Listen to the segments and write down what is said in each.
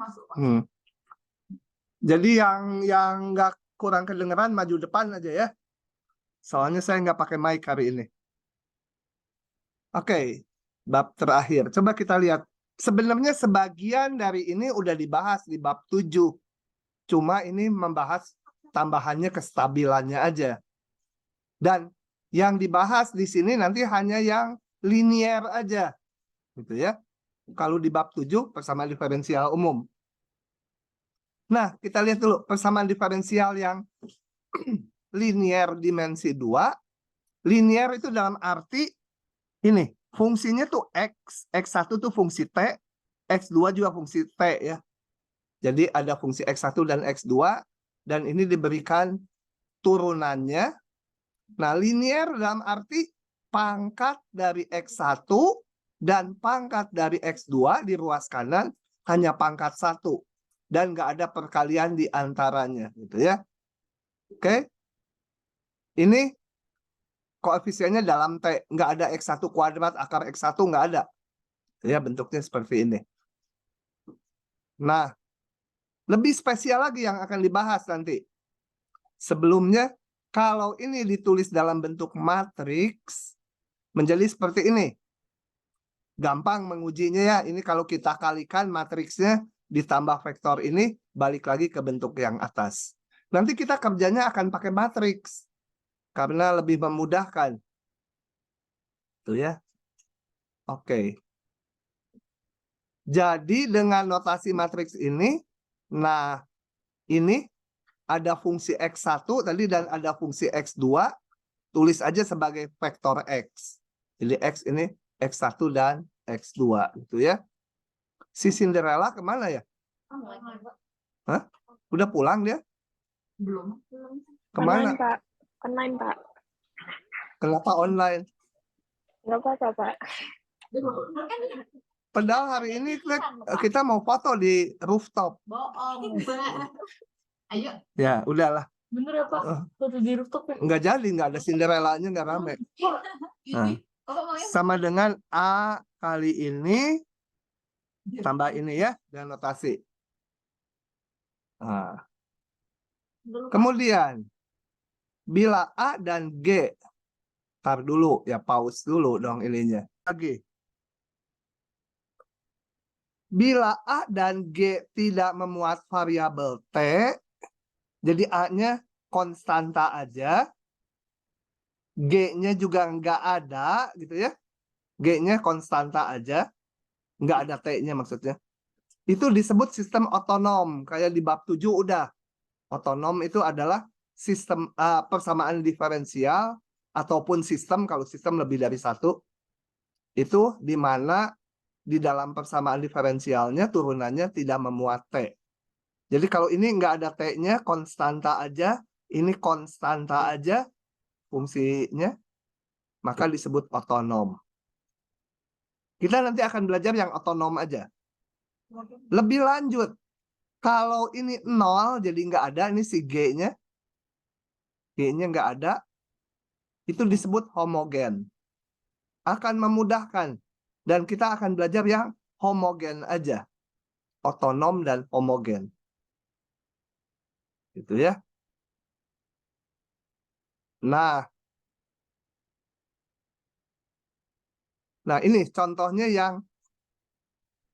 masuk, Pak. Jadi yang nggak kurang kedengeran maju depan aja ya. Soalnya saya nggak pakai mic hari ini. Oke, bab terakhir. Coba kita lihat. Sebenarnya sebagian dari ini udah dibahas di bab 7. Cuma ini membahas tambahannya kestabilannya aja. Dan yang dibahas di sini nanti hanya yang linier aja. Gitu ya. Kalau di bab 7 persamaan diferensial umum. Nah, kita lihat dulu persamaan diferensial yang linier dimensi 2. Linier itu dalam arti ini, fungsinya tuh X. X1 tuh fungsi T, X2 juga fungsi T ya. Jadi ada fungsi X1 dan X2, dan ini diberikan turunannya. Nah, linier dalam arti pangkat dari X1 dan pangkat dari X2 di ruas kanan hanya pangkat 1. Dan nggak ada perkalian di antaranya. Gitu ya. Oke. Ini koefisiennya dalam T. Nggak ada X1 kuadrat akar X1, nggak ada. Ya, bentuknya seperti ini. Nah, lebih spesial lagi yang akan dibahas nanti. Sebelumnya, kalau ini ditulis dalam bentuk matriks, menjadi seperti ini. Gampang mengujinya ya. Ini kalau kita kalikan matriksnya ditambah vektor ini, balik lagi ke bentuk yang atas. Nanti kita kerjanya akan pakai matriks. Karena lebih memudahkan. Tuh ya. Oke. Jadi dengan notasi matriks ini, nah ini ada fungsi X1 tadi dan ada fungsi X2, tulis aja sebagai vektor X. Jadi X ini X1 dan X2 gitu ya. Si Cinderella kemana ya? Hah? Udah pulang dia? Belum. Kemana? Online, Pak. Online, Pak. Kenapa online? Nggak apa-apa, Pak. Padahal hari ini kita mau foto di rooftop. Bohong. Ayo. Ya, udahlah. Bener ya, Pak? Foto di rooftop ya? Nggak jadi, nggak ada Cinderella-nya, nggak rame. Nah, sama dengan A kali ini, tambah ini ya, dan notasi. Nah. Kemudian, bila A dan G, tar dulu, ya pause dulu dong ininya. Lagi. Bila A dan G tidak memuat variabel T, jadi A-nya konstanta aja, G-nya juga nggak ada, gitu ya. G-nya konstanta aja, nggak ada T-nya maksudnya. Itu disebut sistem otonom, kayak di bab 7 udah. Otonom itu adalah sistem persamaan diferensial, ataupun sistem, kalau sistem lebih dari satu, itu di mana di dalam persamaan diferensialnya turunannya tidak memuat T. Jadi kalau ini nggak ada T-nya, konstanta aja, ini konstanta aja fungsinya, maka disebut otonom. Kita nanti akan belajar yang otonom aja. Lebih lanjut, kalau ini 0, jadi nggak ada, ini si G-nya. G-nya nggak ada, itu disebut homogen. Akan memudahkan. Dan kita akan belajar yang homogen aja. Otonom dan homogen. Gitu ya. Nah ini contohnya yang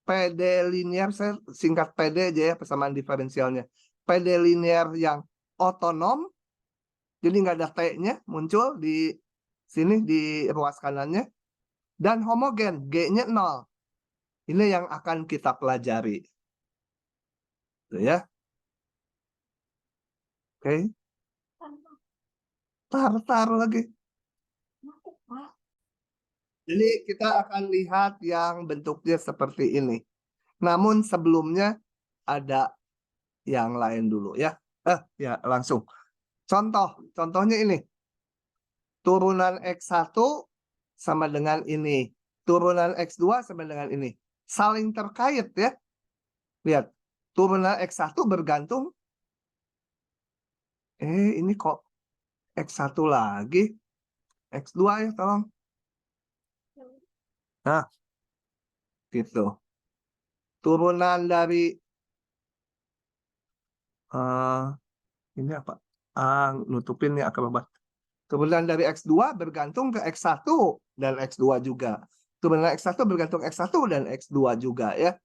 PD linear, saya singkat PD aja ya persamaan diferensialnya. PD linear yang otonom, jadi nggak ada T-nya muncul di sini di ruas kanannya. Dan homogen, G-nya 0. Ini yang akan kita pelajari. Tuh ya. Oke. Tar lagi. Jadi kita akan lihat yang bentuknya seperti ini. Namun sebelumnya ada yang lain dulu ya. Ya langsung. Contohnya ini. Turunan X1 sama dengan ini. Turunan X2 sama dengan ini. Saling terkait ya. Lihat. Turunan X1 bergantung. Ini kok X1 lagi. X2 ya tolong. Nah. Gitu. Turunan dari Ini apa? Nutupin ya akrobat. Turunan dari X2 bergantung ke X1 dan X2 juga. Turunan X1 bergantung X1 dan X2 juga ya.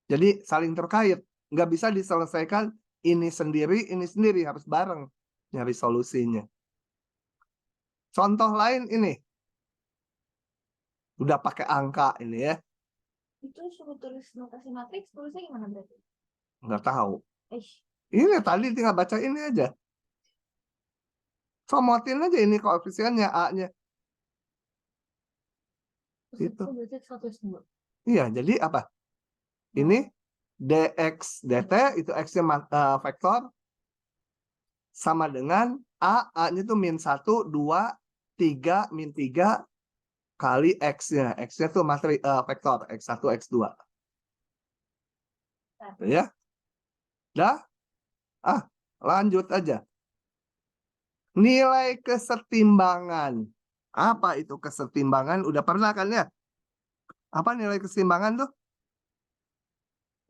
Jadi saling terkait. Nggak bisa diselesaikan ini sendiri harus bareng nyari solusinya. Contoh lain ini. Udah pakai angka ini ya. Itu suruh tulis notasi matriks, tulisnya gimana berarti? Nggak tahu. Eh, Ini tadi tinggal baca ini aja. Comotin aja ini koefisiennya A-nya. terus Itu. itu berarti 102. Iya, jadi apa? Ini dx dt itu x-nya vektor sama dengan A-nya itu -1, 2, 3, -3 kali X-nya. X-nya itu vektor X1, X2. Ya. Dah? Lanjut aja. Nilai kesetimbangan. Apa itu kesetimbangan? Udah pernah kan ya? Apa nilai kesetimbangan tuh?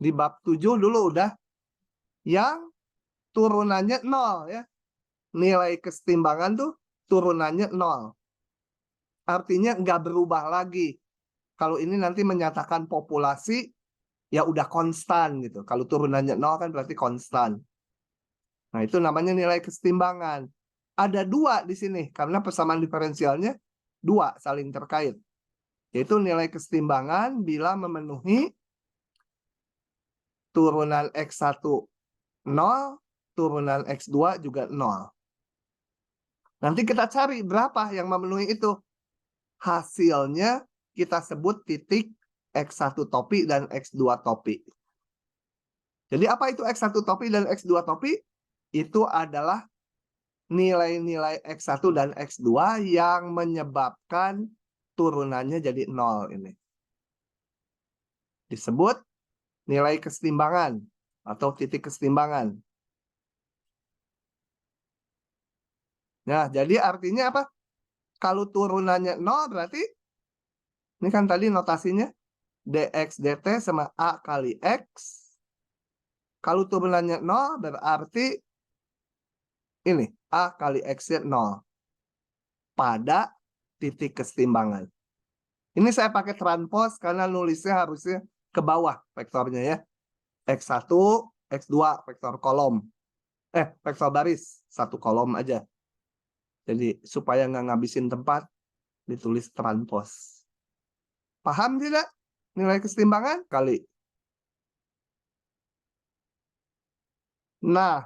Di bab 7 dulu udah. Yang turunannya 0 ya. Nilai kesetimbangan tuh turunannya 0. Artinya nggak berubah lagi. Kalau ini nanti menyatakan populasi, ya udah konstan gitu. Kalau turunannya 0 kan berarti konstan. Nah itu namanya nilai kesetimbangan. Ada 2 di sini, karena persamaan diferensialnya 2 saling terkait. Yaitu nilai kesetimbangan bila memenuhi turunan X1 0, turunan X2 juga 0. Nanti kita cari berapa yang memenuhi itu. Hasilnya kita sebut titik X1 topi dan X2 topi. Jadi apa itu X1 topi dan X2 topi? Itu adalah nilai-nilai X1 dan X2 yang menyebabkan turunannya jadi 0 ini. Disebut nilai kesetimbangan atau titik kesetimbangan. Nah, jadi artinya apa? Kalau turunannya 0 berarti, ini kan tadi notasinya, dx dt sama A kali X. Kalau turunannya 0 berarti ini, A kali X-nya 0. Pada titik kesetimbangan. Ini saya pakai transpose karena nulisnya harusnya ke bawah vektornya ya. X1, X2, vektor kolom. Vektor baris, satu kolom aja. Jadi supaya nggak ngabisin tempat, ditulis transpose. Paham tidak nilai kesetimbangan? Kali. Nah,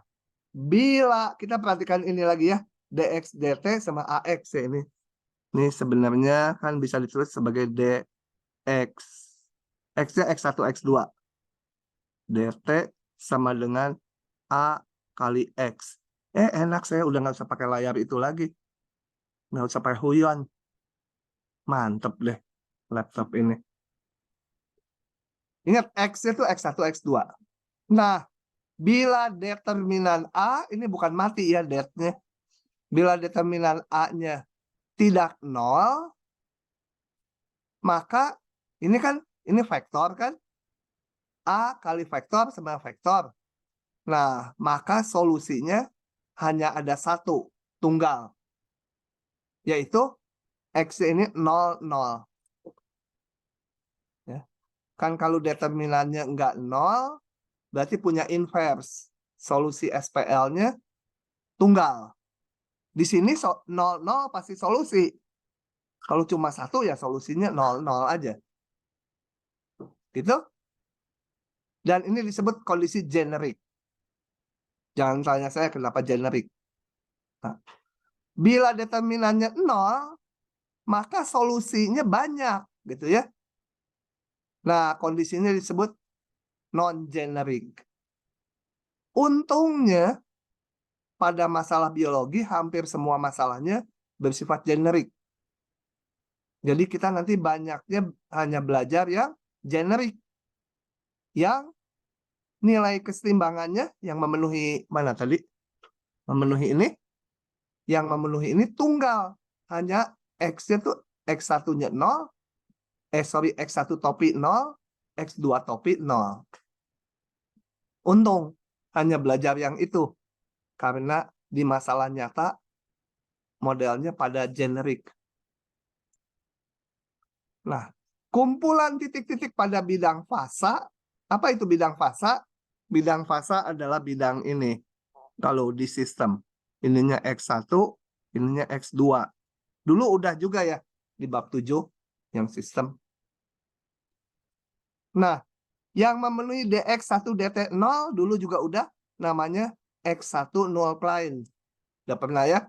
bila kita perhatikan ini lagi ya, dx dt sama ax ya ini. Ini sebenarnya kan bisa ditulis sebagai dx. X-nya x1, x2. dt sama dengan a kali x. Enak saya udah nggak usah pakai layar itu lagi. Nggak usah pakai huyon. Mantep deh laptop ini. Ingat X-nya itu X1, X2. Nah, bila determinan A, ini bukan mati ya det-nya. Bila determinan A-nya tidak 0, maka ini kan, ini vektor kan. A kali vektor sama vektor. Nah, maka solusinya hanya ada satu, tunggal. Yaitu X ini 0, 0. Ya. Kan kalau determinannya enggak 0, berarti punya inverse. Solusi SPL-nya tunggal. Di sini 0, 0 pasti solusi. Kalau cuma satu ya solusinya 0, 0 aja. Gitu. Dan ini disebut kondisi generik. Jangan tanya saya kenapa generik. Nah, bila determinannya 0, maka solusinya banyak, gitu ya. Nah, kondisinya disebut non-generik. Untungnya, pada masalah biologi, hampir semua masalahnya bersifat generik. Jadi kita nanti banyaknya hanya belajar yang generik. Yang nilai kesetimbangannya yang memenuhi, mana tadi? Memenuhi ini. Yang memenuhi ini tunggal. Hanya X-nya tuh X1-nya 0. X1 topi 0. X2 topi 0. Untung. hanya belajar yang itu. Karena di masalah nyata modelnya pada generik. Nah, kumpulan titik-titik pada bidang fasa. Apa itu bidang fasa? Bidang fasa adalah bidang ini. Kalau di sistem. Ininya X1, ininya X2. Dulu udah juga ya di bab 7 yang sistem. Nah, yang memenuhi DX1 DT0 dulu juga udah namanya X1 null Klein. Udah pernah ya?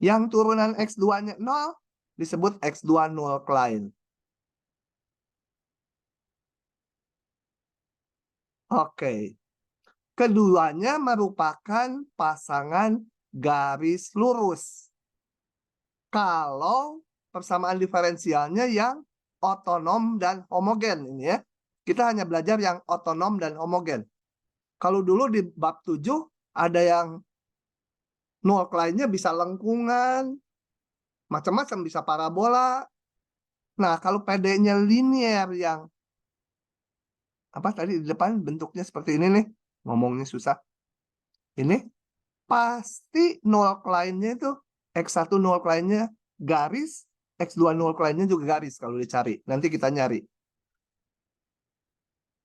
Yang turunan X2-nya 0 disebut X2 null Klein. Oke. Keduanya merupakan pasangan garis lurus. Kalau persamaan diferensialnya yang otonom dan homogen ini ya. Kita hanya belajar yang otonom dan homogen. Kalau dulu di bab 7 ada yang null Klein-nya bisa lengkungan, macam-macam, bisa parabola. Nah, kalau PD-nya linear yang apa tadi di depan bentuknya seperti ini nih, ngomongnya susah. Ini pasti null Klein-nya itu X1 null Klein-nya garis, X2 null Klein-nya juga garis kalau dicari. Nanti kita nyari.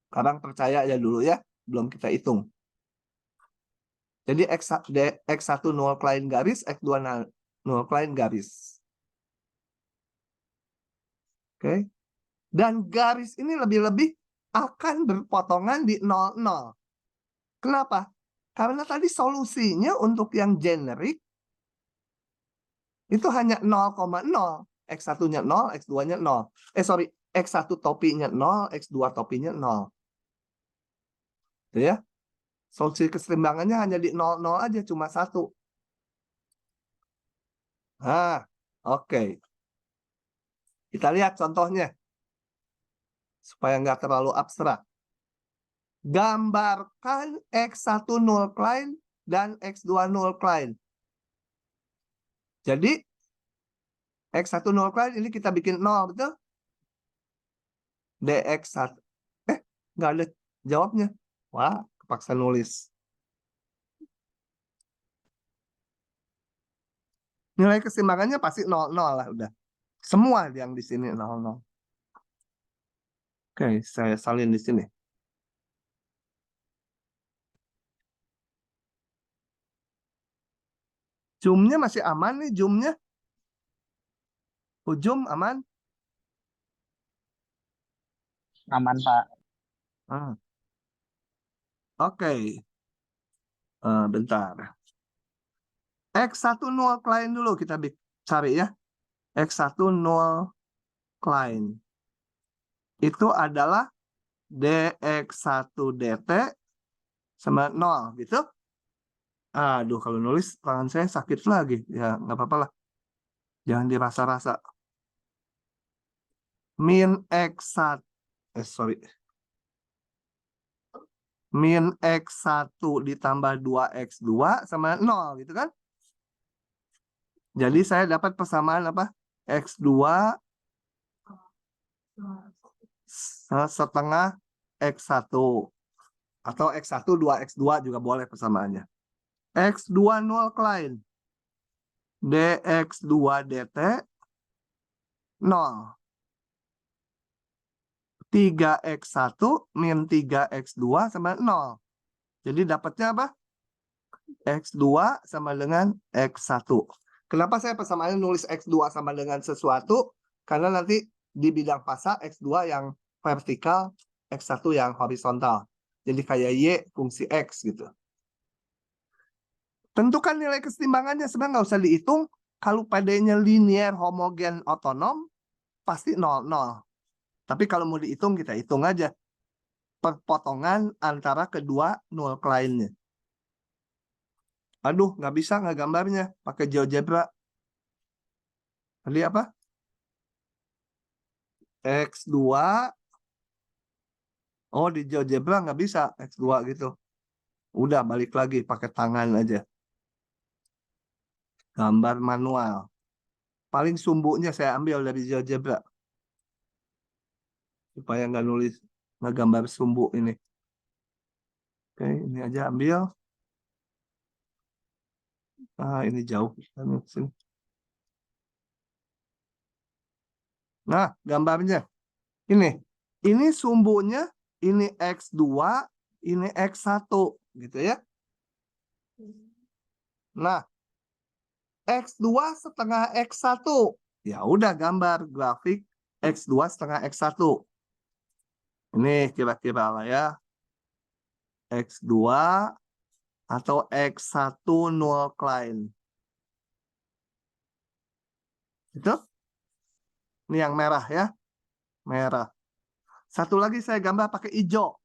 Sekarang percaya aja dulu ya, belum kita hitung. Jadi X1 null Klein garis, X2 null Klein garis. Oke. Dan garis ini lebih-lebih akan berpotongan di 0,0. Kenapa? Karena tadi solusinya untuk yang generik itu hanya 0,0. X1-nya 0, X2-nya 0. X1 topinya 0, X2 topinya 0. Gitu ya. Solusi keseimbangannya hanya di 0,0 aja, cuma 1. Nah, oke. Kita lihat contohnya. Supaya nggak terlalu abstrak. Gambarkan X1 null Klein dan X2 null Klein. Jadi, X1 null Klein ini kita bikin 0, betul? DX1. Nggak ada jawabnya. Wah, kepaksa nulis. Nilai keseimbangannya pasti 0,0 lah udah. Semua yang di sini 0,0. Oke, saya salin di sini. Zoom-nya masih aman nih, zoom-nya. Ujum aman? Aman, Pak. Oke. Bentar. X1 null Klein dulu kita cari ya. X1 null Klein. Itu adalah DX1 DT sama 0 gitu. Aduh, kalau nulis tangan saya sakit lagi. Ya, nggak apa-apa lah. Jangan dirasa-rasa. Min X1. Min X1 ditambah 2X2 sama 0 gitu kan. Jadi saya dapat persamaan apa? X2 setengah X1. Atau X1 2X2 juga boleh persamaannya. X2 null Klein. DX2 DT 0. 3X1 min 3X2 sama 0. Jadi dapatnya apa? X2 sama dengan X1. Kenapa saya persamaannya nulis X2 sama dengan sesuatu? Karena nanti di bidang fasa X2 yang vertikal, X1 yang horizontal. Jadi kayak Y fungsi X gitu. Tentukan nilai keseimbangannya, sebenarnya nggak usah dihitung. Kalau PD-nya linear, homogen, otonom, pasti 0,0. Tapi kalau mau dihitung, kita hitung aja. Perpotongan antara kedua null Klein-nya. Aduh, nggak bisa nggak gambarnya. Pakai GeoGebra. Tadi apa? X2. Oh, di GeoGebra nggak bisa X2 gitu. Udah, balik lagi pakai tangan aja. Gambar manual. Paling sumbunya saya ambil dari GeoGebra. Supaya nggak nulis, nggak gambar sumbu ini. Oke, ini aja ambil. Ini jauh. Sini. Nah, gambarnya. Ini sumbunya, ini X2, ini X1. Gitu ya. Nah, X2 setengah X1. Ya udah gambar grafik X2 setengah X1. Ini kira-kira lah ya. X2 atau X1 null Klein. Itu? Ini yang merah ya. Merah. Satu lagi saya gambar pakai hijau.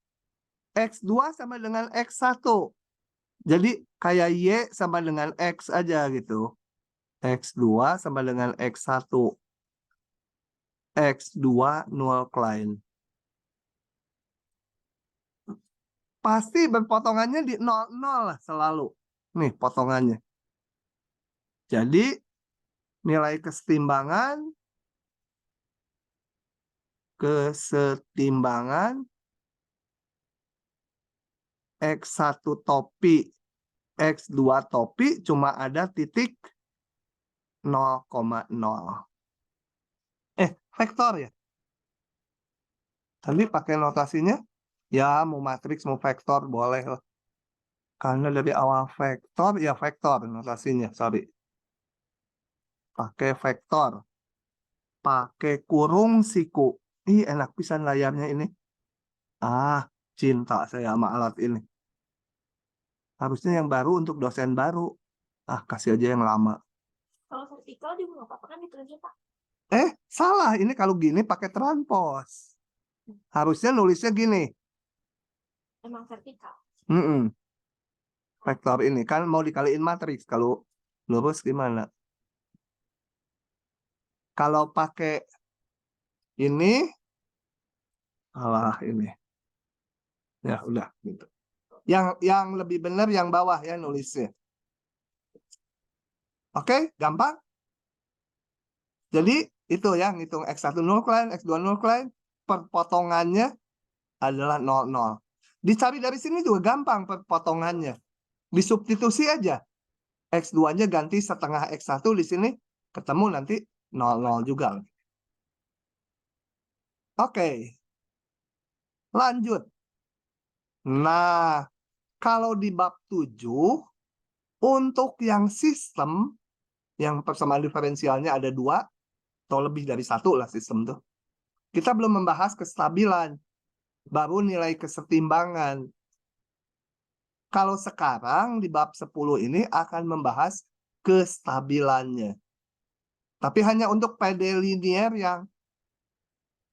X2 sama dengan X1. Jadi kayak Y sama dengan X aja gitu. X2 sama dengan X1. X2 null Klein. Pasti berpotongannya di 0,0 lah selalu. Nih potongannya. Jadi nilai kesetimbangan X1 topi X2 topi cuma ada titik 0,0. Vektor ya. Tadi pakai notasinya ya mau matriks mau vektor boleh lah. Karena dari awal vektor ya vektor notasinya, sorry. Pakai vektor. Pakai kurung siku. Ih, enak pisan layarnya ini. Cinta saya sama alat ini. Harusnya yang baru untuk dosen baru. Kasih aja yang lama. Kalau vertikal juga nggak apa-apa kan ditulisnya Pak? Salah. Ini kalau gini pakai transpose. Harusnya nulisnya gini. Emang vertikal. Vektor ini kan mau dikaliin matriks. Kalau lurus gimana? Kalau pakai ini, ini. Ya udah gitu. Yang lebih benar yang bawah ya nulisnya. Oke, gampang. Jadi itu ya ngitung X1 null Klein, X2 null Klein, perpotongannya adalah 0,0. Dicari dari sini juga gampang perpotongannya. Disubstitusi aja. X2-nya ganti setengah X1 di sini ketemu nanti 0,0 juga. Oke. Lanjut. Nah, kalau di bab 7 untuk yang sistem yang persamaan diferensialnya ada 2 atau lebih dari 1 lah sistem tuh. Kita belum membahas kestabilan, baru nilai kesetimbangan. Kalau sekarang di bab 10 ini akan membahas kestabilannya. Tapi hanya untuk PD linier yang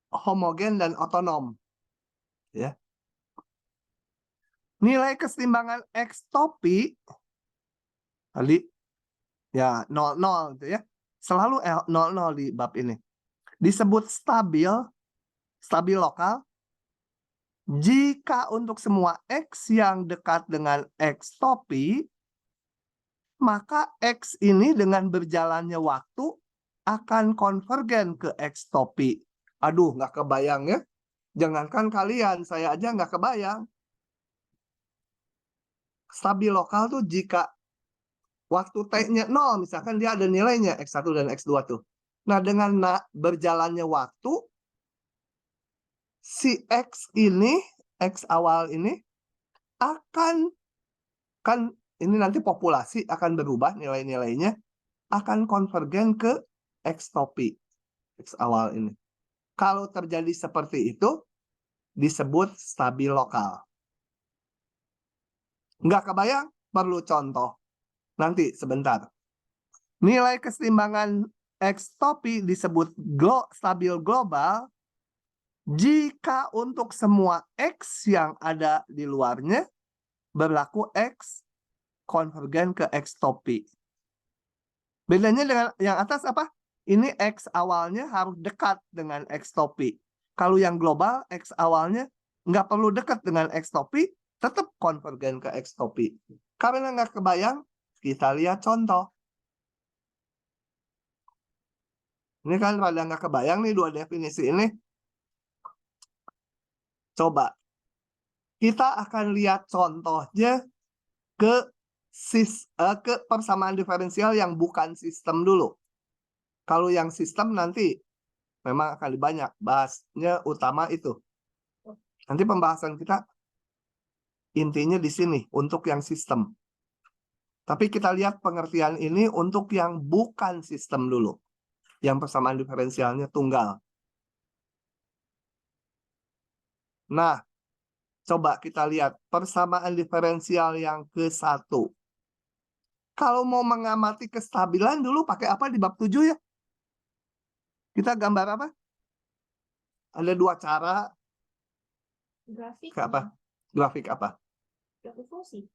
homogen dan otonom. Ya. Nilai kesetimbangan X topi tadi ya 0,0 gitu ya. Selalu 0,0 di bab ini. Disebut stabil lokal jika untuk semua X yang dekat dengan X topi, maka X ini dengan berjalannya waktu akan konvergen ke X topi. Aduh, nggak kebayang ya. Jangankan kalian, saya aja nggak kebayang. Stabil lokal tuh jika waktu T-nya 0, misalkan dia ada nilainya X1 dan X2 tuh. Nah, dengan berjalannya waktu, si X ini, X awal ini, akan, kan ini nanti populasi akan berubah nilai-nilainya, akan konvergen ke X topi, X awal ini. Kalau terjadi seperti itu, disebut stabil lokal. Nggak kebayang? Perlu contoh. Nanti sebentar. Nilai kesetimbangan X topi disebut stabil global jika untuk semua X yang ada di luarnya berlaku X konvergen ke X topi. Bedanya dengan yang atas apa? Ini X awalnya harus dekat dengan X topi. Kalau yang global, X awalnya nggak perlu dekat dengan X topi, tetap konvergen ke X topi. Karena nggak kebayang, kita lihat contoh. Ini kan pada nggak kebayang nih 2 definisi ini. Coba. kita akan lihat contohnya ke persamaan diferensial yang bukan sistem dulu. Kalau yang sistem nanti memang akan lebih banyak. Bahasnya utama itu. Nanti pembahasan kita intinya di sini untuk yang sistem. Tapi kita lihat pengertian ini untuk yang bukan sistem dulu. Yang persamaan diferensialnya tunggal. Nah, coba kita lihat persamaan diferensial yang ke-1. Kalau mau mengamati kestabilan dulu pakai apa di bab 7 ya? Kita gambar apa? Ada 2 cara. Grafik. Ke apa? Grafik apa? Grafik fungsi.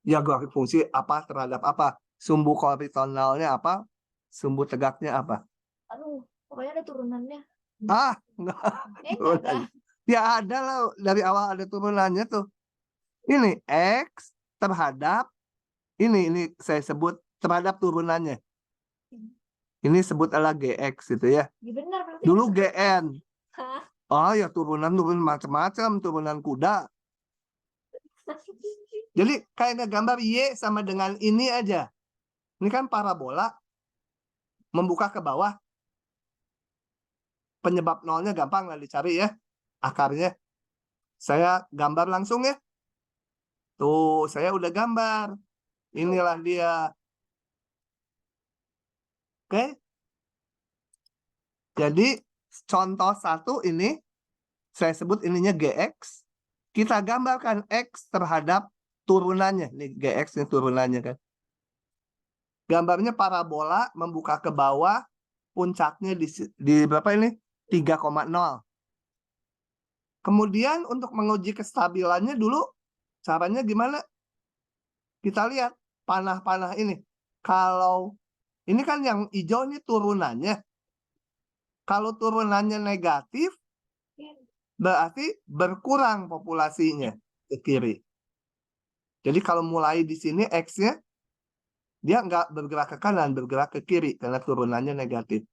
Ya, grafik fungsi apa terhadap apa? Sumbu horizontalnya apa? Sumbu tegaknya apa? Aduh, pokoknya ada turunannya. Ah, enggak. Enggak ada. Ya ada lah, dari awal ada turunannya tuh. Ini X terhadap ini saya sebut terhadap turunannya. Ini sebut adalah GX gitu ya. Ya benar berarti. Dulu GN. Hah? Oh ya turun macam-macam, turunan kuda. Jadi kayak gambar Y sama dengan ini aja. Ini kan parabola membuka ke bawah. Penyebab nolnya gampang lah dicari ya. Akarnya. Saya gambar langsung ya. Tuh, saya udah gambar. Inilah dia. Oke. Jadi contoh 1 ini saya sebut ininya GX. Kita gambarkan X terhadap turunannya. Nih GX ini turunannya kan. Gambarnya parabola membuka ke bawah, puncaknya di berapa ini? 3,0. Kemudian untuk menguji kestabilannya dulu caranya gimana? Kita lihat panah-panah ini. Kalau ini kan yang hijau ini turunannya. Kalau turunannya negatif, berarti berkurang populasinya ke kiri. Jadi kalau mulai di sini X-nya, dia nggak bergerak ke kanan, bergerak ke kiri karena turunannya negatif.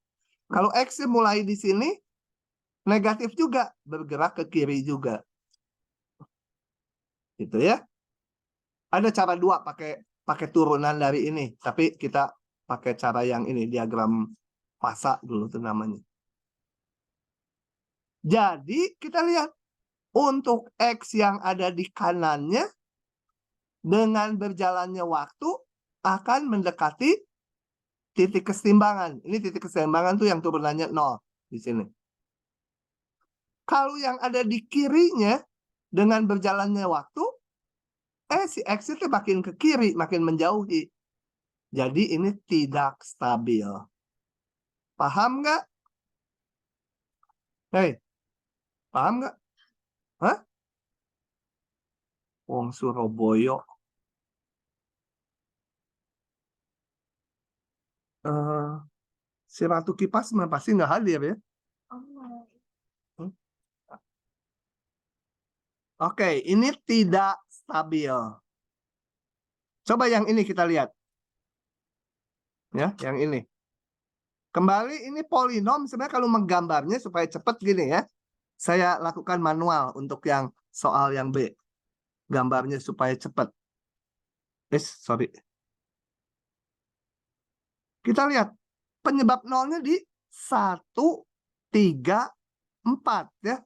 Kalau X-nya mulai di sini, negatif juga, bergerak ke kiri juga. Gitu ya. Ada cara 2 pakai turunan dari ini, tapi kita pakai cara yang ini, diagram fasa dulu tuh namanya. Jadi kita lihat untuk X yang ada di kanannya dengan berjalannya waktu akan mendekati titik keseimbangan. Ini titik keseimbangan tuh yang turunannya 0 di sini. Kalau yang ada di kirinya dengan berjalannya waktu, si X itu makin ke kiri, makin menjauhi. Jadi ini tidak stabil. Paham nggak? Hei, paham nggak? Hah? Wong Surabaya. Si Ratu Kipas mah pasti nggak hadir ya. Oke, ini tidak stabil. Coba yang ini kita lihat. Ya, yang ini. Kembali ini polinom, sebenarnya kalau menggambarnya supaya cepat gini ya. Saya lakukan manual untuk yang soal yang B. Gambarnya supaya cepat. Sorry. Kita lihat penyebab nolnya di 1, 3, 4 ya.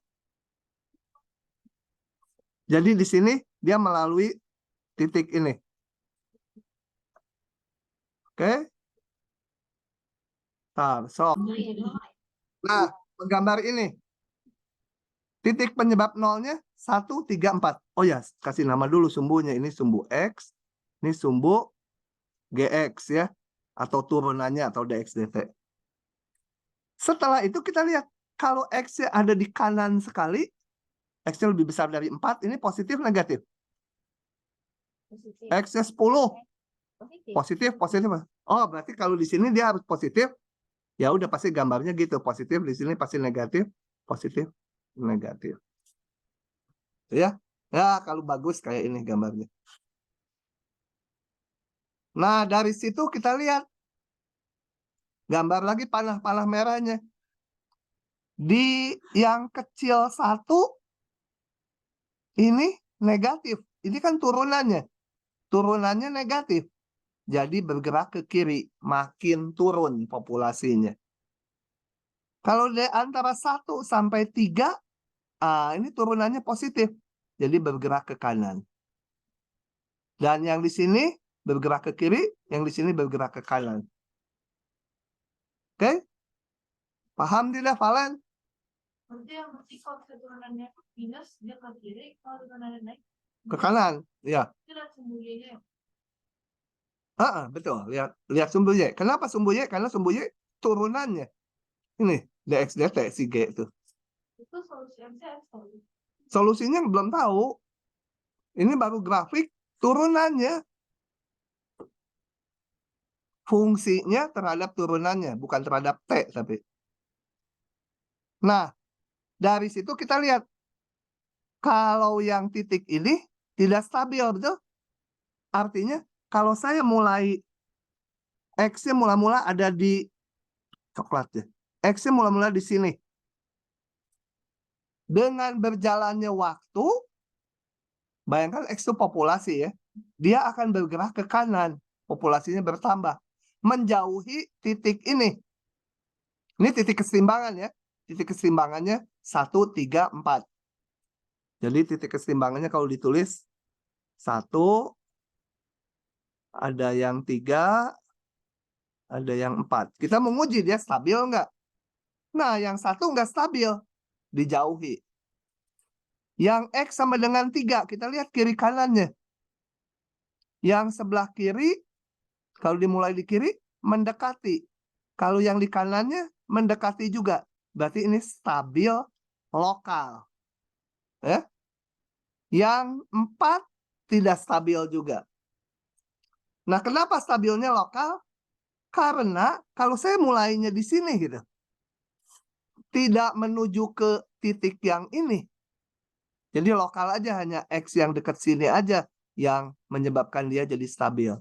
Jadi di sini dia melalui titik ini. Oke. Nah, menggambar ini. Titik penyebab nolnya 1, 3, 4. Oh ya, kasih nama dulu sumbunya. Ini sumbu X. Ini sumbu GX ya. Atau turunannya atau DX DT. Setelah itu kita lihat. Kalau X-nya ada di kanan sekali. X-nya lebih besar dari 4. Ini positif negatif? X-nya 10. Positif, positif. Oh, berarti kalau di sini dia harus positif. Ya udah pasti gambarnya gitu. Positif di sini pasti negatif. Positif, negatif. Ya. Ya, kalau bagus kayak ini gambarnya. Nah, dari situ kita lihat. Gambar lagi panah-panah merahnya. Di yang kecil 1. Ini negatif. Ini kan turunannya. Turunannya negatif. Jadi bergerak ke kiri, makin turun populasinya. Kalau di antara 1 sampai 3, ini turunannya positif. Jadi bergerak ke kanan. Dan yang di sini bergerak ke kiri, yang di sini bergerak ke kanan. Oke? Paham tidak, Valen? Berarti yang berarti kalau turunannya minus, dia ke kiri. Kalau turunannya naik, Ke kanan. Ya. itu lihat sumbu Y-nya. Betul. Lihat sumbu Y. Kenapa sumbu Y? Karena sumbu Y turunannya. Ini, dx dt si G itu. Itu solusi MCF. Solusinya belum tahu. Ini baru grafik turunannya. Fungsinya terhadap turunannya, bukan terhadap T tapi. Nah, dari situ kita lihat. Kalau yang titik ini tidak stabil, betul? Artinya, kalau saya mulai X-nya mula-mula ada di coklat ya. X-nya mula-mula di sini. Dengan berjalannya waktu, bayangkan X itu populasi ya. Dia akan bergerak ke kanan. Populasinya bertambah. Menjauhi titik ini. Ini titik keseimbangan ya. Titik keseimbangannya 1, 3, 4. Jadi titik keseimbangannya kalau ditulis 1, ada yang 3, ada yang 4. Kita menguji dia stabil enggak? Nah, yang 1 enggak stabil. Dijauhi. Yang X sama dengan 3. Kita lihat kiri kanannya. Yang sebelah kiri, kalau dimulai di kiri, mendekati. Kalau yang di kanannya, mendekati juga. Berarti ini stabil lokal. Ya. Yang 4 tidak stabil juga. Nah, kenapa stabilnya lokal? Karena kalau saya mulainya di sini gitu. Tidak menuju ke titik yang ini. Jadi lokal aja, hanya X yang dekat sini aja yang menyebabkan dia jadi stabil.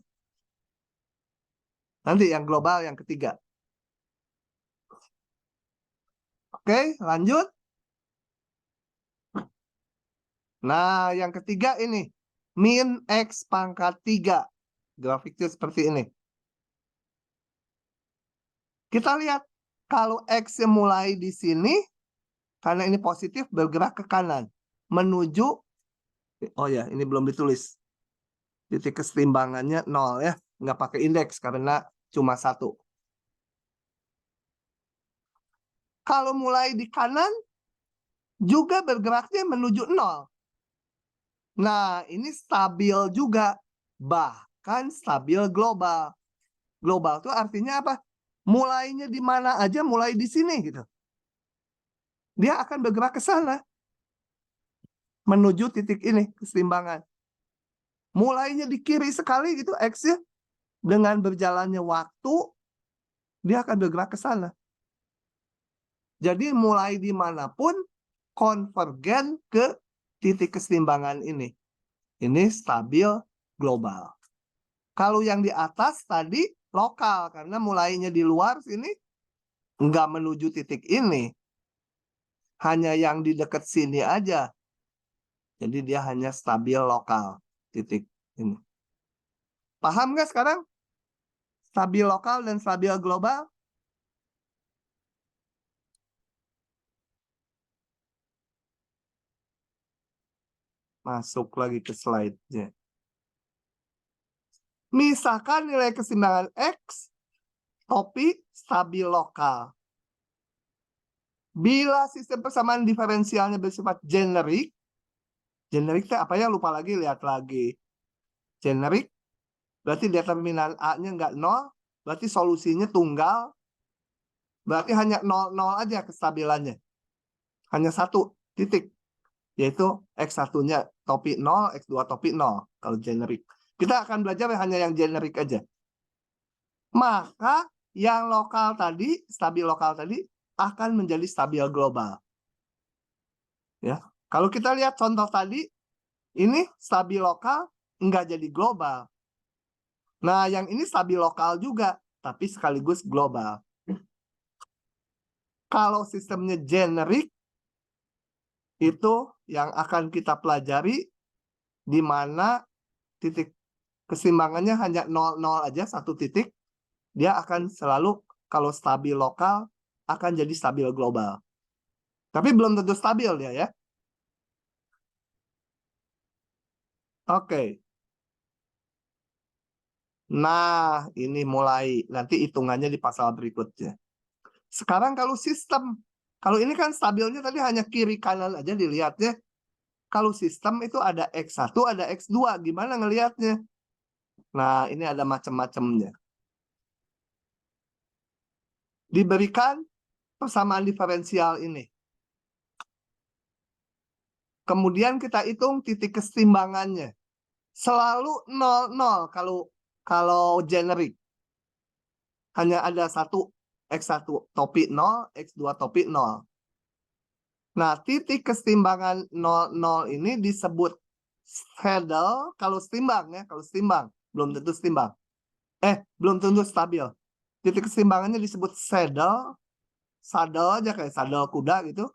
Nanti yang global yang ketiga. Oke, lanjut. Nah, yang ketiga ini. Min X pangkat 3. Grafiknya seperti ini. Kita lihat. Kalau X mulai di sini. Karena ini positif, bergerak ke kanan. Menuju. Oh ya, ini belum ditulis. Titik keseimbangannya 0 ya. Nggak pakai indeks karena cuma 1. Kalau mulai di kanan. Juga bergeraknya menuju 0. Nah, ini stabil juga. Bahkan stabil global. Global itu artinya apa? Mulainya di mana aja, mulai di sini gitu. Dia akan bergerak ke sana. Menuju titik ini, keseimbangan. Mulainya di kiri sekali gitu, X-nya. Dengan berjalannya waktu, dia akan bergerak ke sana. Jadi mulai dimanapun, konvergen ke titik keseimbangan ini. Ini stabil global. Kalau yang di atas tadi lokal, karena mulainya di luar sini, nggak menuju titik ini. Hanya yang di dekat sini aja. Jadi dia hanya stabil lokal. Titik ini. Paham nggak sekarang? Stabil lokal dan stabil global? Masuk lagi ke slide-nya. Misalkan nilai keseimbangan X, topi stabil lokal. Bila sistem persamaan diferensialnya bersifat generik, generik itu apa ya? Lupa lagi, lihat lagi. Generik, berarti determinan A-nya nggak 0, berarti solusinya tunggal, berarti hanya 0 aja kestabilannya. Hanya 1 titik, yaitu X1-nya topi 0, X2 topi 0, kalau generik. Kita akan belajar hanya yang generik aja. Maka yang lokal tadi, stabil lokal tadi, akan menjadi stabil global. Ya, kalau kita lihat contoh tadi, ini stabil lokal nggak jadi global. Nah, yang ini stabil lokal juga, tapi sekaligus global. Kalau sistemnya generik, itu yang akan kita pelajari di mana titik keseimbangannya hanya 0,0 aja, satu titik, dia akan selalu kalau stabil lokal akan jadi stabil global. Tapi belum tentu stabil dia ya. Oke. Nah, ini mulai nanti hitungannya di pasal berikutnya. Sekarang kalau sistem, kalau ini kan stabilnya tadi hanya kiri kanan aja dilihatnya. Kalau sistem itu ada X1, ada X2, gimana ngelihatnya? Nah, ini ada macam-macamnya. Diberikan persamaan diferensial ini. Kemudian kita hitung titik keseimbangannya. Selalu 0,0 kalau generik. Hanya ada satu X1 topi 0, X2 topi 0. Nah, titik keseimbangan 0,0 ini disebut saddle kalau setimbang ya, kalau setimbang, belum tentu setimbang. Belum tentu stabil. Titik keseimbangannya disebut saddle aja kayak saddle kuda gitu.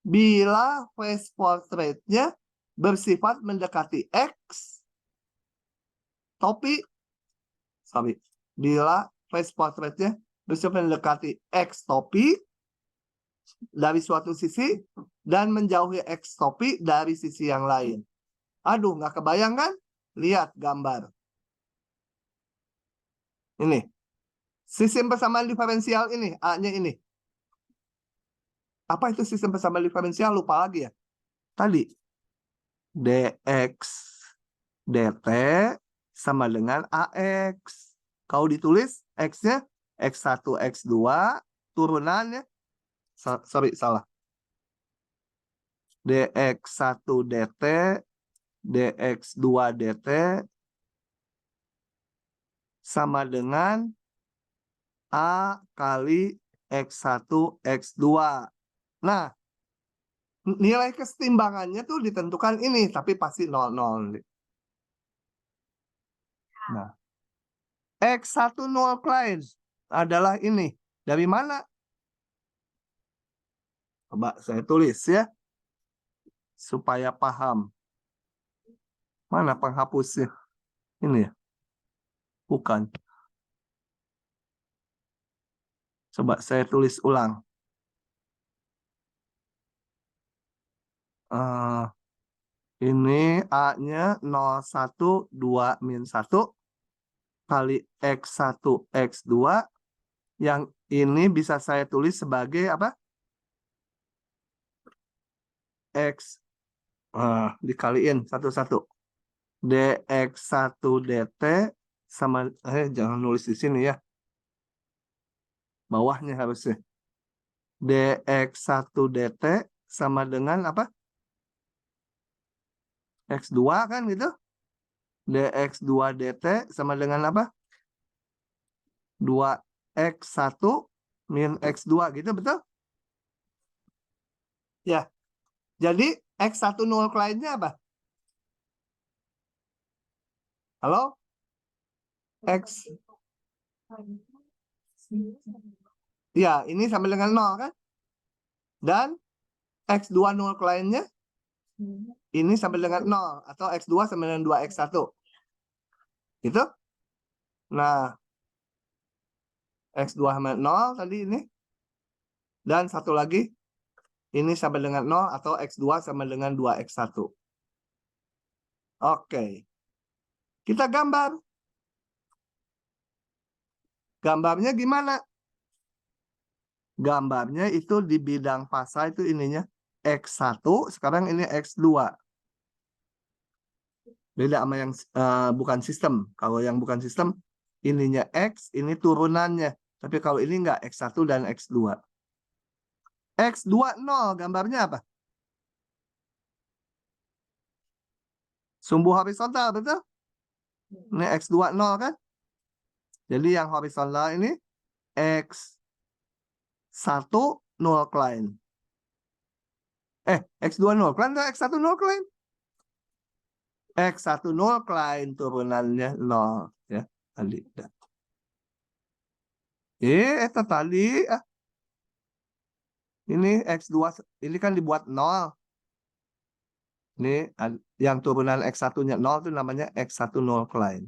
Bila phase portrait-nya bersifat mendekati X, bila phase portrait-nya bersifat mendekati X topi dari suatu sisi dan menjauhi X topi dari sisi yang lain. Aduh, nggak kebayang kan? Lihat gambar. Ini. Sistem persamaan diferensial ini, A-nya ini. Apa itu sistem persamaan diferensial? Lupa lagi ya. Tadi. dx dt sama dengan AX. Kalau ditulis X-nya X1, X2, turunannya. Sorry, salah. dx1 dt, dx2 dt sama dengan A kali X1, X2. Nah, nilai kesetimbangannya tuh ditentukan ini, tapi pasti 0,0. Nah, X1 null client adalah ini. Dari mana? Coba saya tulis ya. Supaya paham. Mana penghapusnya? Ini ya? Bukan. Coba saya tulis ulang. Ini A-nya 0,1, 2, min 1 kali X1, X2. Yang ini bisa saya tulis sebagai apa? X. Dikaliin satu-satu. dx1 dt sama, jangan nulis di sini ya. Bawahnya harusnya. dx1 dt sama dengan apa? X2 kan gitu. dx2 dt sama dengan apa? 2x1 min x2 gitu, betul? Ya. Jadi x1 null client-nya apa? Halo? X. Ya, ini sama dengan 0 kan? Dan X2 null client-nya ini sama dengan 0 atau X2 sama dengan 2X1. Gitu? Nah, X2 sama 0 tadi ini. Dan satu lagi ini sama dengan 0 atau X2 sama dengan 2X1. Oke. Kita gambar. Gambarnya gimana? Gambarnya itu di bidang fasa itu ininya X1, sekarang ini X2. Beda sama yang bukan sistem. Kalau yang bukan sistem, ininya X, ini turunannya. Tapi kalau ini enggak, X1 dan X2. X2, 0, gambarnya apa? Sumbu horizontal, betul? Ini X2, 0 kan? Jadi yang horizontal ini X1 null client. X2 null client atau X1 null client? X1 null client turunannya 0 ya. Tadi. Itu tadi ini X2 ini kan dibuat 0. Ini yang turunan X1-nya 0 itu namanya X1 null Klein.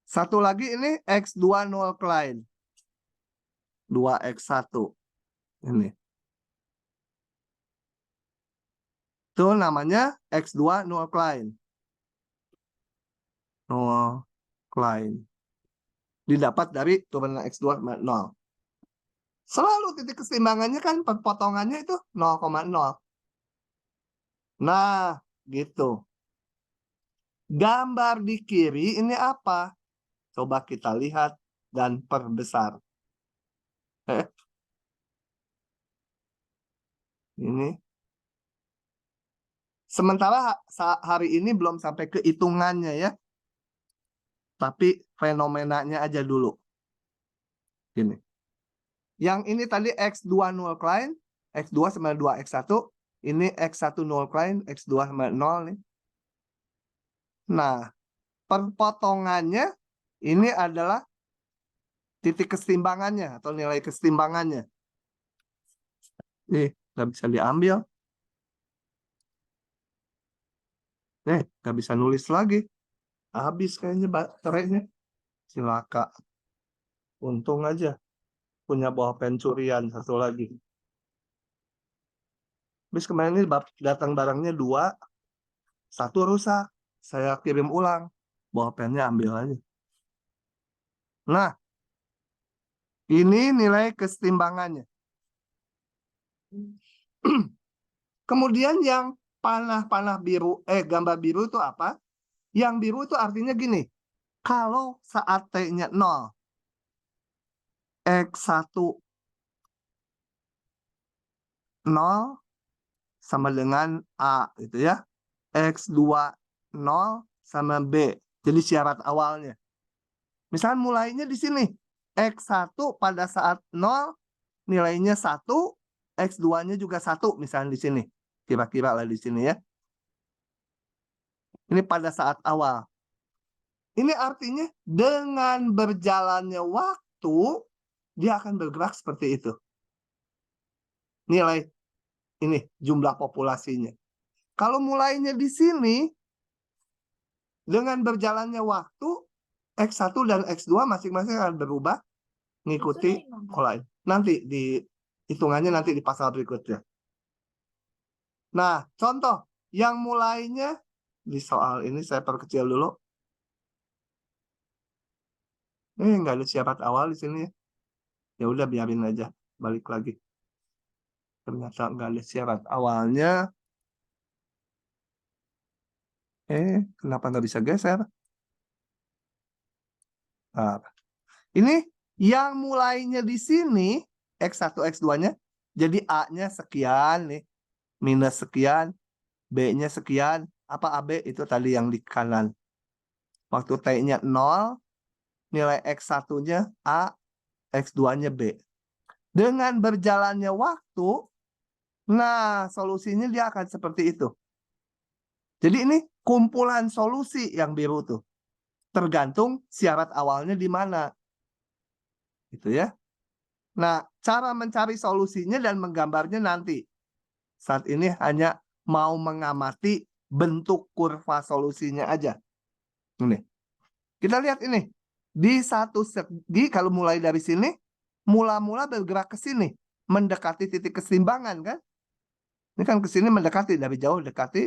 Satu lagi ini X2 null Klein. 2X1. Ini. Itu namanya X2 null Klein. Null Klein. Didapat dari turunan X2 sama 0. Selalu titik keseimbangannya kan potongannya itu 0,0. Nah, gitu. Gambar di kiri ini apa? Coba kita lihat dan perbesar. Ini. Sementara hari ini belum sampai ke hitungannya ya. Tapi fenomenanya aja dulu. Gini. Yang ini tadi X2 null Klein. X2 sama 2X1. Ini X1 null Klein. X2 sama 0 nih. Nah, perpotongannya ini adalah titik keseimbangannya atau nilai keseimbangannya. Nih, nggak bisa diambil. Nggak bisa nulis lagi. Habis kayaknya baterainya. Cilaka. Untung aja. Punya bolpen curian satu lagi. Habis kemarin ini datang barangnya 2. 1 rusak. Saya kirim ulang. Bolpennya ambil aja. Nah. Ini nilai keseimbangannya. Kemudian yang panah-panah biru, gambar biru itu apa? Yang biru itu artinya gini. Kalau saat T-nya 0, X1 0 sama dengan A gitu ya. X2 0 sama B. Jadi syarat awalnya. Misalnya mulainya di sini. X1 pada saat 0 nilainya 1, X2-nya juga 1 misalnya di sini. Kira-kira lah di sini ya. Ini pada saat awal. Ini artinya dengan berjalannya waktu dia akan bergerak seperti itu. Nilai ini jumlah populasinya. Kalau mulainya di sini dengan berjalannya waktu X1 dan X2 masing-masing akan berubah mengikuti pola. Nanti di hitungannya nanti di pasal berikutnya. Nah, contoh yang mulainya di soal ini saya perkecil dulu. Nggak ada syarat awal di sini. Ya udah biarin aja, balik lagi. Ternyata nggak ada syarat awalnya. Kenapa nggak bisa geser? Nah, ini yang mulainya di sini X1, X2-nya. Jadi A-nya sekian nih. Minus sekian. B-nya sekian. Apa AB? Itu tadi yang di kanan. Waktu T-nya 0. Nilai X1-nya A. X2-nya B. Dengan berjalannya waktu. Nah, solusinya dia akan seperti itu. Jadi ini kumpulan solusi yang biru tuh. Tergantung syarat awalnya di mana. Gitu ya. Nah, cara mencari solusinya dan menggambarnya nanti. Saat ini hanya mau mengamati bentuk kurva solusinya aja. Ini. Kita lihat ini. Di satu segi kalau mulai dari sini, mula-mula bergerak ke sini. Mendekati titik keseimbangan kan. Ini kan ke sini mendekati. Dari jauh dekati.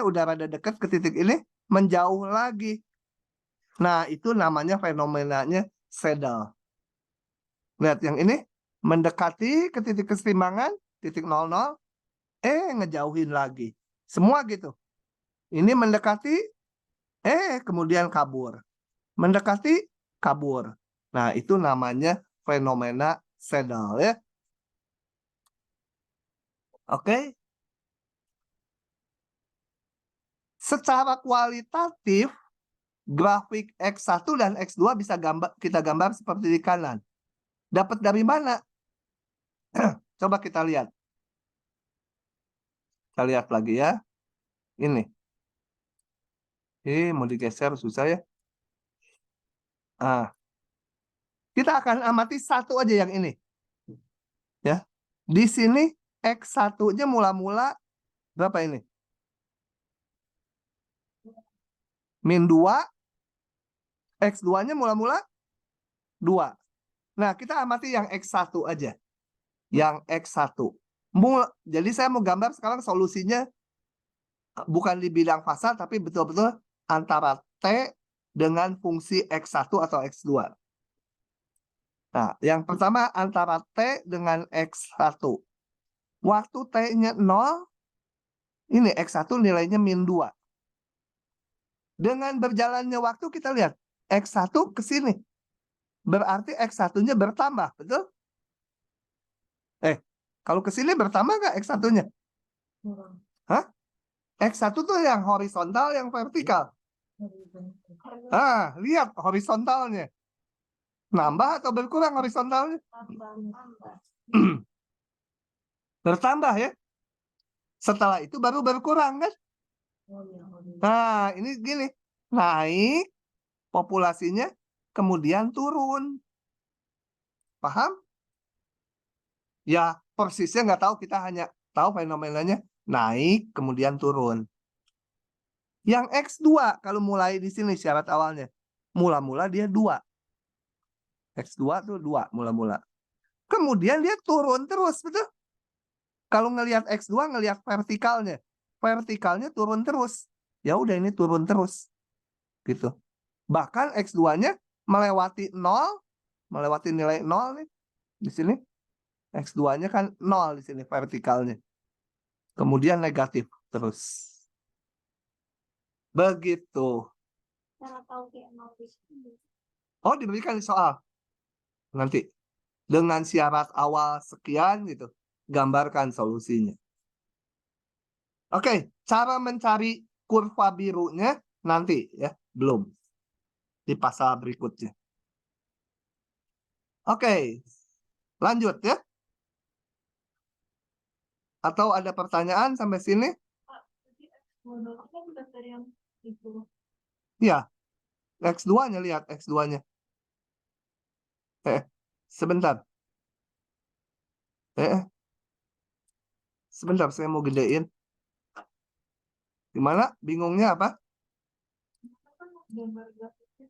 Udah rada dekat ke titik ini. Menjauh lagi. Nah, itu namanya fenomenanya saddle. Lihat yang ini. Mendekati ke titik keseimbangan. Titik 00. Ngejauhin lagi. Semua gitu. Ini mendekati. Kemudian kabur. Mendekati. Kabur. Nah, itu namanya fenomena saddle ya. Oke. Secara kualitatif. Grafik X1 dan X2 bisa kita gambar seperti di kanan. Dapat dari mana? Coba kita lihat. Kita lihat lagi ya. Ini. Mau digeser susah ya. Kita akan amati satu aja yang ini. Ya. Di sini X1-nya mula-mula berapa ini? min 2, X2-nya mula-mula 2. Nah, kita amati yang X1 aja. Yang X1. Jadi saya mau gambar sekarang solusinya bukan di bidang fasa, tapi betul-betul antara T dengan fungsi X1 atau X2. Nah, yang pertama antara T dengan X1. Waktu T-nya 0, ini X1 nilainya min 2. Dengan berjalannya waktu kita lihat, X1 ke sini. Berarti X1-nya bertambah, betul? Kalau ke sini bertambah nggak X1-nya? Hah? X1 tuh yang horizontal, yang vertikal. Lihat horizontalnya. Nambah atau berkurang horizontalnya? Bertambah ya. Setelah itu baru berkurang kan? Nah, ini gini. Naik populasinya, kemudian turun. Paham? Ya, persisnya nggak tahu, kita hanya tahu fenomenanya naik, kemudian turun. Yang X2, kalau mulai di sini syarat awalnya. Mula-mula dia 2. X2 tuh 2 mula-mula. Kemudian dia turun terus, betul? Kalau ngelihat X2, ngelihat vertikalnya. Vertikalnya turun terus. Ya udah ini turun terus. Gitu. Bahkan X2-nya melewati 0, melewati nilai 0 nih. Di sini. X2-nya kan 0 di sini vertikalnya. Kemudian negatif terus. Begitu. Cara tahu kayak mau Oh, diberikan di soal. Nanti. Dengan syarat awal sekian gitu. Gambarkan solusinya. Oke, cara mencari kurva birunya nanti ya. Belum. Di pasal berikutnya. Oke. Lanjut ya. Atau ada pertanyaan sampai sini? kan udah dari yang itu. Ya. X2-nya lihat X2-nya. Sebentar. Sebentar, saya mau gedein. Gimana? Bingungnya apa? Gambar grafiknya.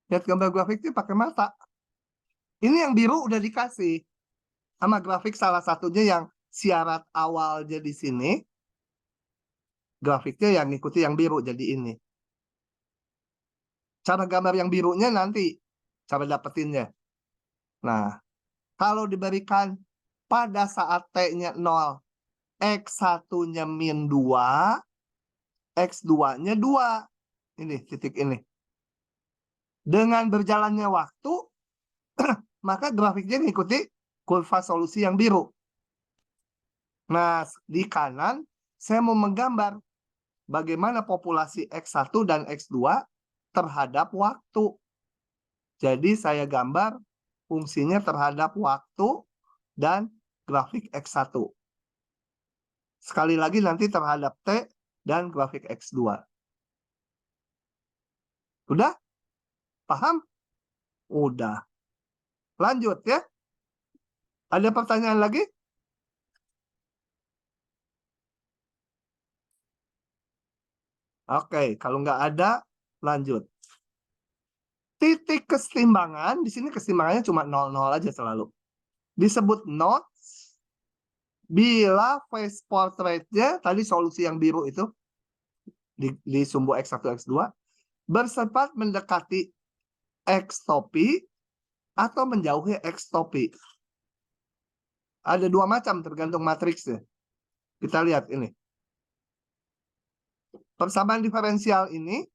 Lihat gambar grafiknya pakai mata. Ini yang biru udah dikasih. Sama grafik salah satunya yang syarat awalnya di sini. Grafiknya yang ngikuti yang biru jadi ini. Cara gambar yang birunya nanti. Cara dapetinnya. Nah, kalau diberikan pada saat T-nya 0, X1-nya min 2, X2-nya 2. Ini, titik ini. Dengan berjalannya waktu, maka grafiknya mengikuti kurva solusi yang biru. Nah, di kanan, saya mau menggambar bagaimana populasi X1 dan X2 terhadap waktu. Jadi, saya gambar fungsinya terhadap waktu dan grafik X1. Sekali lagi nanti terhadap T dan grafik X2. Udah? Paham? Udah. Lanjut ya. Ada pertanyaan lagi? Oke, kalau nggak ada, lanjut. Titik keseimbangan, di sini keseimbangannya cuma 0,0 aja selalu. Disebut nodes bila phase portrait-nya, tadi solusi yang biru itu, di sumbu X1, X2, bersifat mendekati X topi atau menjauhi X topi. Ada dua macam tergantung matriksnya. Kita lihat ini. Persamaan diferensial ini,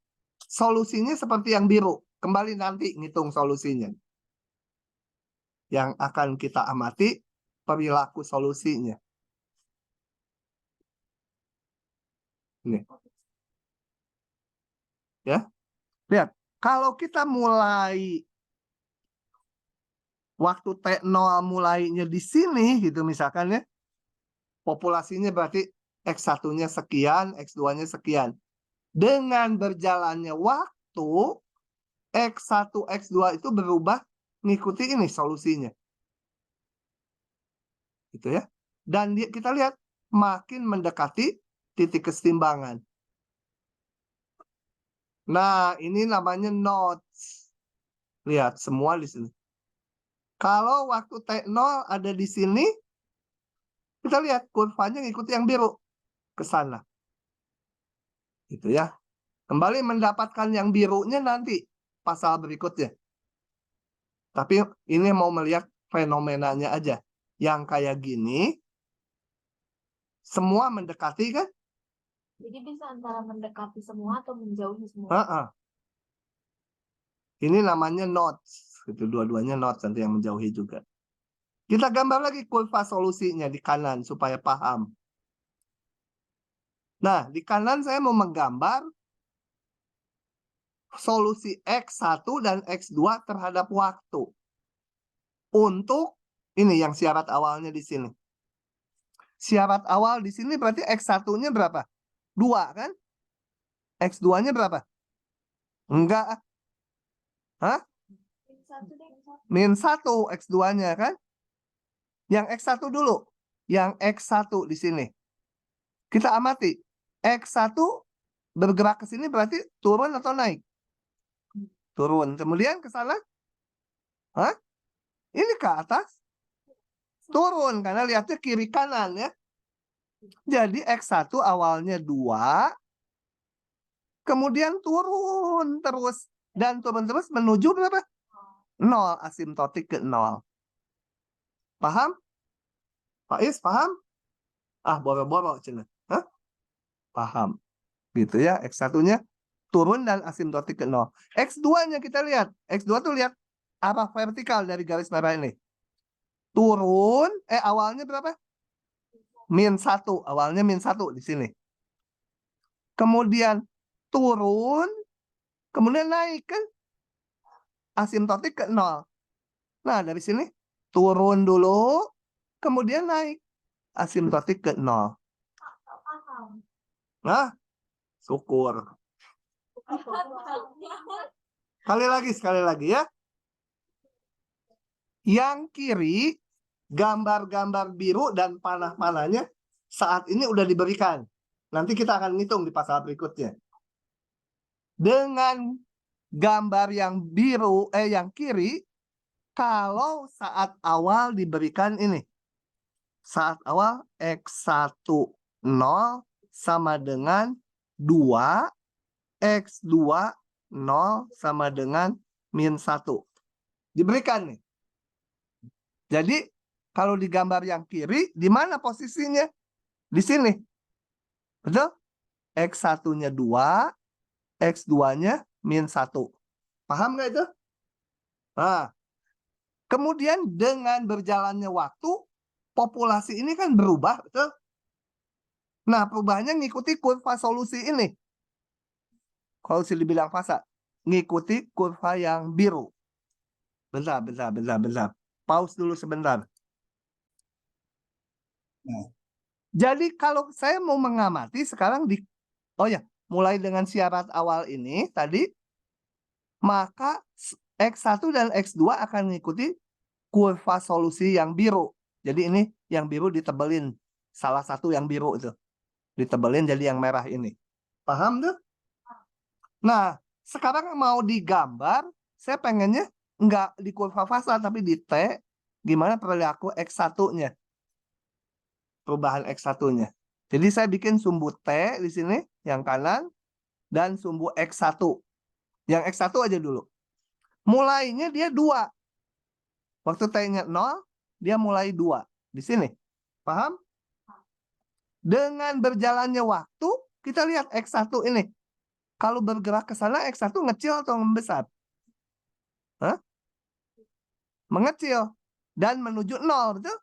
solusinya seperti yang biru. Kembali nanti ngitung solusinya. Yang akan kita amati perilaku solusinya. Ini. Ya. Lihat, kalau kita mulai waktu T0 mulainya di sini gitu misalkan ya. Populasinya berarti X1-nya sekian, X2-nya sekian. Dengan berjalannya waktu, X1, X2 itu berubah ngikuti ini solusinya. Gitu ya. Dan kita lihat makin mendekati titik keseimbangan. Nah, ini namanya nodes. Lihat, semua di sini. Kalau waktu T0 ada di sini, kita lihat kurvanya ngikuti yang biru ke sana. Gitu ya. Kembali mendapatkan yang birunya nanti pasal berikutnya. Tapi ini mau melihat fenomenanya aja. Yang kayak gini, semua mendekati kan? Jadi bisa antara mendekati semua atau menjauhi semua. Heeh. Ini namanya nodes. Itu dua-duanya nodes nanti yang menjauhi juga. Kita gambar lagi kurva solusinya di kanan supaya paham. Nah, di kanan saya mau menggambar solusi X1 dan X2 terhadap waktu. Untuk ini yang syarat awalnya di sini. Syarat awal di sini berarti X1-nya berapa? 2 kan? X2-nya berapa? Enggak. Hah? Min 1 X2-nya kan? Yang X1 dulu. Yang X1 di sini. Kita amati. X1 bergerak ke sini berarti turun atau naik? Turun. Kemudian ke sana? Hah? Ini ke atas? Turun. Karena lihatnya kiri kanan ya. Jadi X1 awalnya 2. Kemudian turun terus. Dan turun terus menuju berapa? 0. Asimptotik ke 0. Paham? Pak Is, paham? Ah, boro-boro cina. Hah? Paham. Gitu ya. X1-nya turun dan asimptotik ke 0. X2-nya kita lihat. X2 tuh lihat arah vertikal dari garis merah ini. Turun, awalnya berapa? Min 1. Awalnya min 1 di sini. Kemudian turun, kemudian naik kan? Asimptotik ke 0. Nah, dari sini turun dulu, kemudian naik. Asimptotik ke 0. Nah, syukur. Sekali lagi ya. Yang kiri, gambar-gambar biru dan panah-panahnya saat ini udah diberikan. Nanti kita akan ngitung di pasal berikutnya. Dengan gambar yang biru, yang kiri, kalau saat awal diberikan ini. Saat awal X1 0 sama dengan 2, X2 0 sama dengan min 1. Diberikan nih. Jadi kalau di gambar yang kiri, di mana posisinya? Di sini. Betul? X1-nya 2, X2-nya min 1. Paham nggak itu? Nah, kemudian dengan berjalannya waktu, populasi ini kan berubah, betul? Nah, perubahannya ngikuti kurva solusi ini. Kalau dibilang fasa, ngikuti kurva yang biru. Bentar. Pause dulu sebentar. Nah, jadi kalau saya mau mengamati sekarang mulai dengan syarat awal ini tadi, maka X1 dan X2 akan mengikuti kurva solusi yang biru. Jadi ini yang biru ditebelin. Salah satu yang biru itu. Ditebelin jadi yang merah ini. Paham tuh? Nah, sekarang mau digambar, saya pengennya nggak di kurva fasa, tapi di T, gimana perilaku X1-nya. Perubahan X1-nya. Jadi saya bikin sumbu T di sini, yang kanan, dan sumbu X1. Yang X1 aja dulu. Mulainya dia 2. Waktu T-nya 0, dia mulai 2. Di sini. Paham? Dengan berjalannya waktu, kita lihat X1 ini. Kalau bergerak ke sana, X1 ngecil atau membesar? Hah? Mengecil. Dan menuju 0, betul?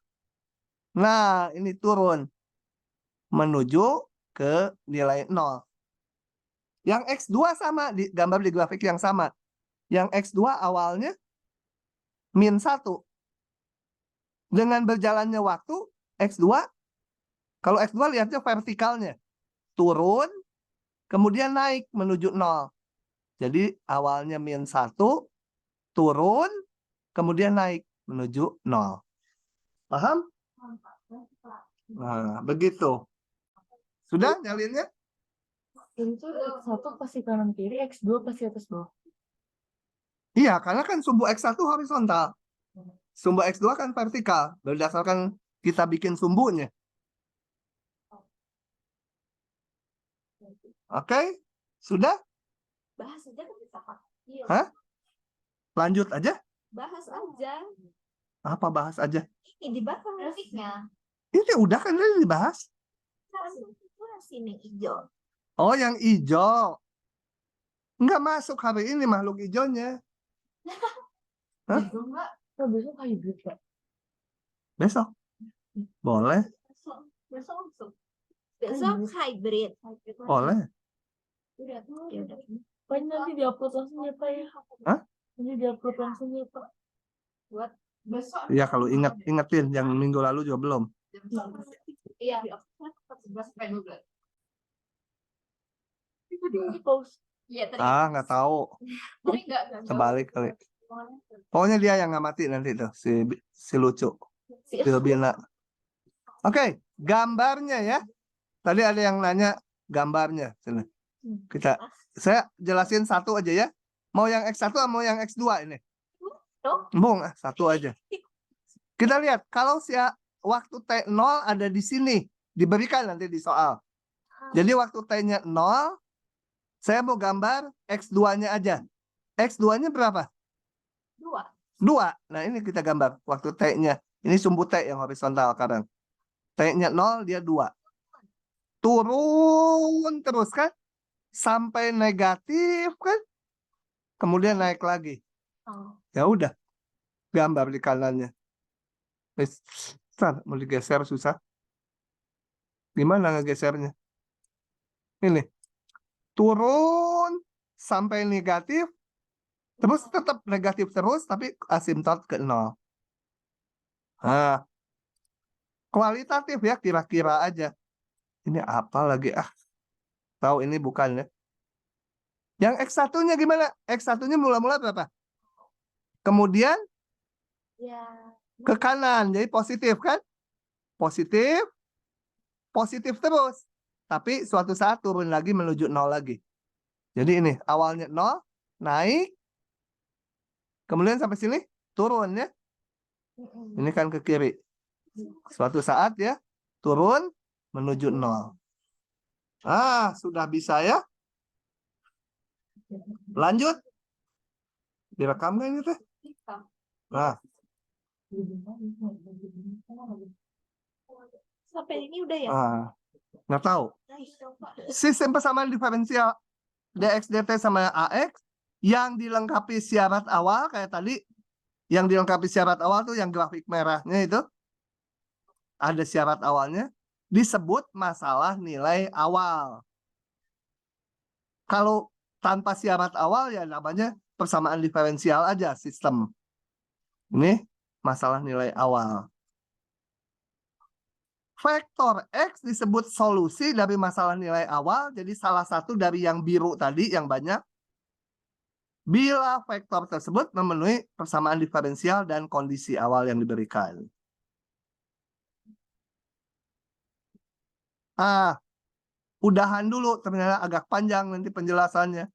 Nah, ini turun. Menuju ke nilai 0. Yang X2 sama, gambar di grafik yang sama. Yang X2 awalnya min 1. Dengan berjalannya waktu, X2, kalau X2 lihatnya vertikalnya. Turun, kemudian naik menuju 0. Jadi awalnya min 1, turun, kemudian naik menuju 0. Paham? Nah, begitu. Sudah nyalinnya? Itu X1 pasti kanan kiri, X2 pasti atas bawah. Iya, karena kan sumbu X1 horizontal. Sumbu X2 kan vertikal. Berdasarkan kita bikin sumbunya. Oke? Sudah? Bahas aja kan bisa, Pak. Iya. Hah? Lanjut aja? Bahas aja. Apa bahas aja? Ini dibahas. Grafiknya. Ini udah kan tadi dibahas. Kan sini hijau. Oh, yang hijau. Nggak masuk hari ini makhluk hijaunya. Hah? Itu enggak Oh, besok hybrid, Pak. Besok. Boleh. besok masuk. Besok hybrid. Boleh. Udah. Ya udah. Pak, nanti diupload langsung ya, Pak ya. Hah? Nanti diupload langsung ya, Pak. Buat besok. Iya, kalau ingetin yang minggu lalu juga belum. Iya. 11 sampai 12. Itu di post. Iya tadi. Nggak tahu. Tapi enggak. Terbalik kali. Pokoknya dia yang nggak mati nanti tuh si lucu. Silbina. Oke, gambarnya ya. Tadi ada yang nanya gambarnya. Sini. Saya jelasin satu aja ya. Mau yang X1 atau mau yang X2 ini? Bung, satu aja. Kita lihat kalau waktu T0 ada di sini, diberikan nanti di soal. Jadi waktu T-nya 0, saya mau gambar X2-nya aja. X2-nya berapa? 2. Nah, ini kita gambar waktu T-nya. Ini sumbu T yang horizontal sekarang. T-nya 0, dia 2. Turun terus kan? Sampai negatif kan? Kemudian naik lagi. Ya udah. Gambar di kanannya. Mau digeser susah. Gimana ngegesernya? Ini. Turun sampai negatif. Terus tetap negatif terus, tapi asimtot ke 0. Nah, kualitatif ya, kira-kira aja. Ini apa lagi? Tahu ini bukan ya. Yang X1-nya gimana? X1-nya mula-mula berapa? Kemudian Ya. ke kanan, jadi positif kan? Positif, positif terus. Tapi suatu saat turun lagi menuju 0 lagi. Jadi ini awalnya 0, naik. Kemudian sampai sini turun ya. Ini kan ke kiri. Suatu saat ya turun menuju 0. Sudah bisa ya. Lanjut. Direkam nggak ini teh? Nah, Sampai ini udah ya? nggak tahu. Sistem persamaan diferensial dx dt sama ax yang dilengkapi syarat awal kayak tadi. Yang dilengkapi syarat awal tuh yang grafik merahnya itu. Ada syarat awalnya. Disebut masalah nilai awal. Kalau tanpa syarat awal ya namanya persamaan diferensial aja sistem. Ini masalah nilai awal. Vektor X disebut solusi dari masalah nilai awal. Jadi salah satu dari yang biru tadi yang banyak. Bila vektor tersebut memenuhi persamaan diferensial dan kondisi awal yang diberikan. Udahan dulu, ternyata agak panjang nanti penjelasannya.